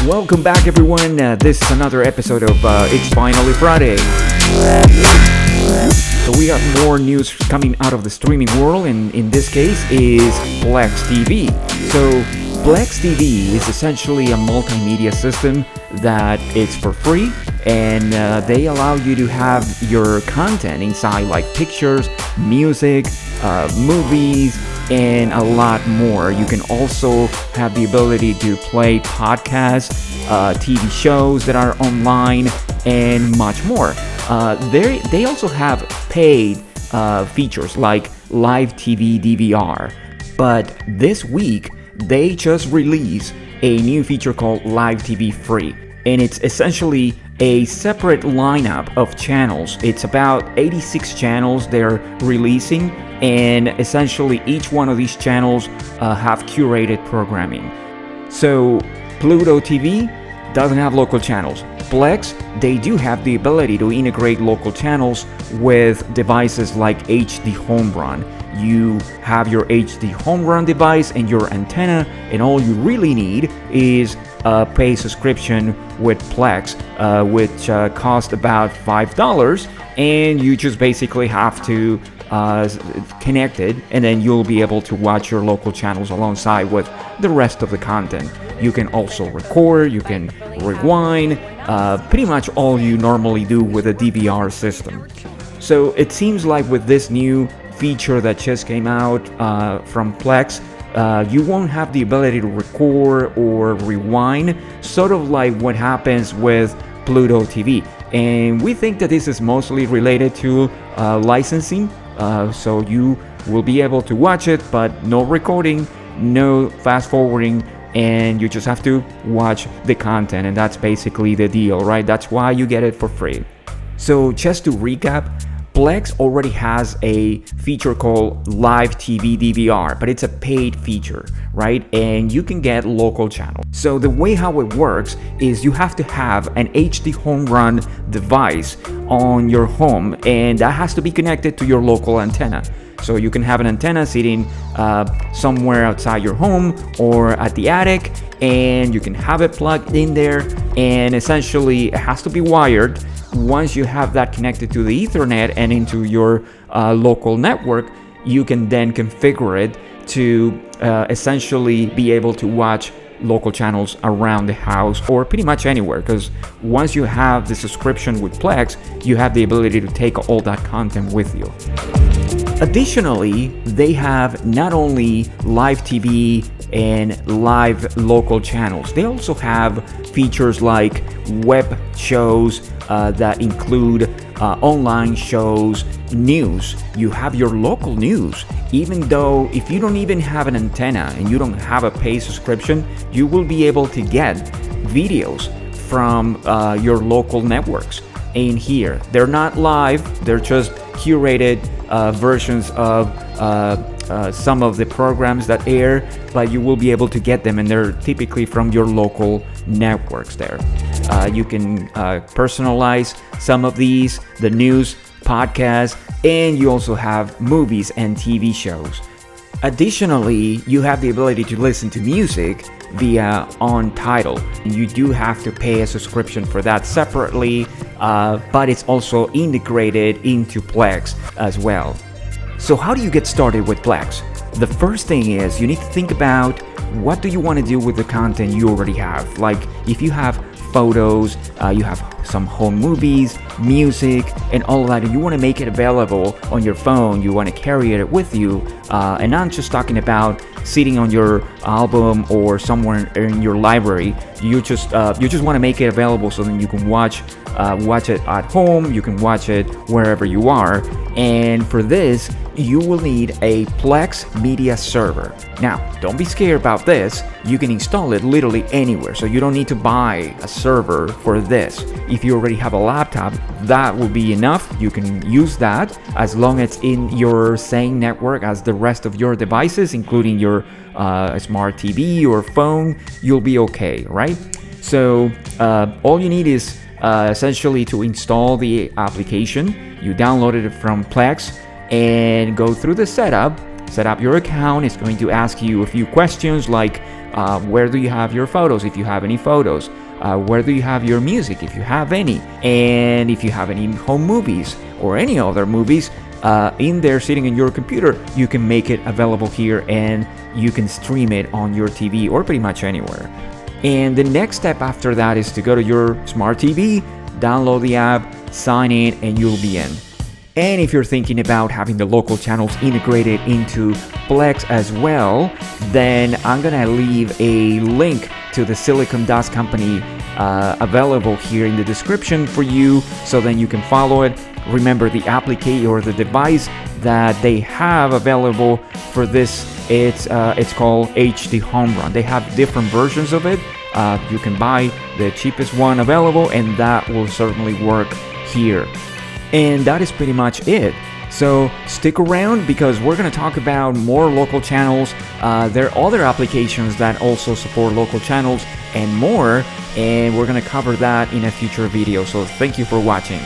Welcome back, everyone. This is another episode of It's Finally Friday. So we got more news coming out of the streaming world, and in this case is Plex TV. So Plex TV is essentially a multimedia system that is for free, and they allow you to have your content inside, like pictures, music, movies, and a lot more. You can also have the ability to play podcasts, TV shows that are online, and much more. They also have paid features like live TV DVR, but this week they just released a new feature called Live TV Free, and it's essentially a separate lineup of channels. It's about 86 channels they're releasing, and essentially each one of these channels have curated programming. So Pluto TV doesn't have local channels. Plex, they do have the ability to integrate local channels with devices like HD Home Run. You have your HD Home Run device and your antenna, and all you really need is a pay subscription with Plex, which costs about $5, and you just basically have to connect it, and then you'll be able to watch your local channels alongside with the rest of the content. You can also record, you can rewind, pretty much all you normally do with a DVR system. So it seems like with this new feature that just came out from Plex, you won't have the ability to record or rewind, sort of like what happens with Pluto TV. And we think that this is mostly related to licensing, so you will be able to watch it, but no recording, no fast forwarding, and you just have to watch the content, and that's basically the deal, right? That's why you get it for free. So just to recap, Plex already has a feature called Live TV DVR, but it's a paid feature, right? And you can get local channels. So the way how it works is you have to have an HD Home Run device on your home, and that has to be connected to your local antenna. So you can have an antenna sitting somewhere outside your home or at the attic, and you can have it plugged in there, and essentially it has to be wired. Once you have that connected to the Ethernet and into your local network, you can then configure it to essentially be able to watch local channels around the house or pretty much anywhere, because once you have the subscription with Plex, you have the ability to take all that content with you. Additionally, they have not only live TV and live local channels, they also have features like web shows that include online shows, news. You have your local news. Even though if you don't even have an antenna and you don't have a pay subscription, you will be able to get videos from your local networks in here. They're not live, they're just curated versions of some of the programs that air, but you will be able to get them, and they're typically from your local networks there. You can personalize some of these, the news, podcasts, and you also have movies and TV shows. Additionally, you have the ability to listen to music via on Tidal. You do have to pay a subscription for that separately, but it's also integrated into Plex as well. So how do you get started with Plex? The first thing is you need to think about what do you want to do with the content you already have. Like if you have photos, you have some home movies, music, and all of that, and you want to make it available on your phone, you want to carry it with you, and I'm just talking about sitting on your album or somewhere in your library. You just want to make it available so then you can watch it at home, you can watch it wherever you are. And for this, you will need a Plex media server. Now, don't be scared about this. You can install it literally anywhere, so you don't need to buy a server for this. If you already have a laptop, that will be enough. You can use that as long as it's in your same network as the rest of your devices, including your smart TV or phone. You'll be okay, right? So all you need is essentially to install the application. You downloaded it from Plex and go through the setup. Set up your account. It's going to ask you a few questions like where do you have your photos, if you have any photos, where do you have your music, if you have any, and if you have any home movies or any other movies in there sitting in your computer, you can make it available here and you can stream it on your TV or pretty much anywhere. And the next step after that is to go to your smart TV, download the app, sign in, and you'll be in. And if you're thinking about having the local channels integrated into Plex as well, then I'm gonna leave a link to the Silicon Dust Company available here in the description for you, so then you can follow it. Remember, the application or the device that they have available for this, it's called HD Home Run. They have different versions of it. You can buy the cheapest one available, and that will certainly work here. And that is pretty much it. So stick around, because we're going to talk about more local channels. There are other applications that also support local channels and more, and we're going to cover that in a future video. So thank you for watching.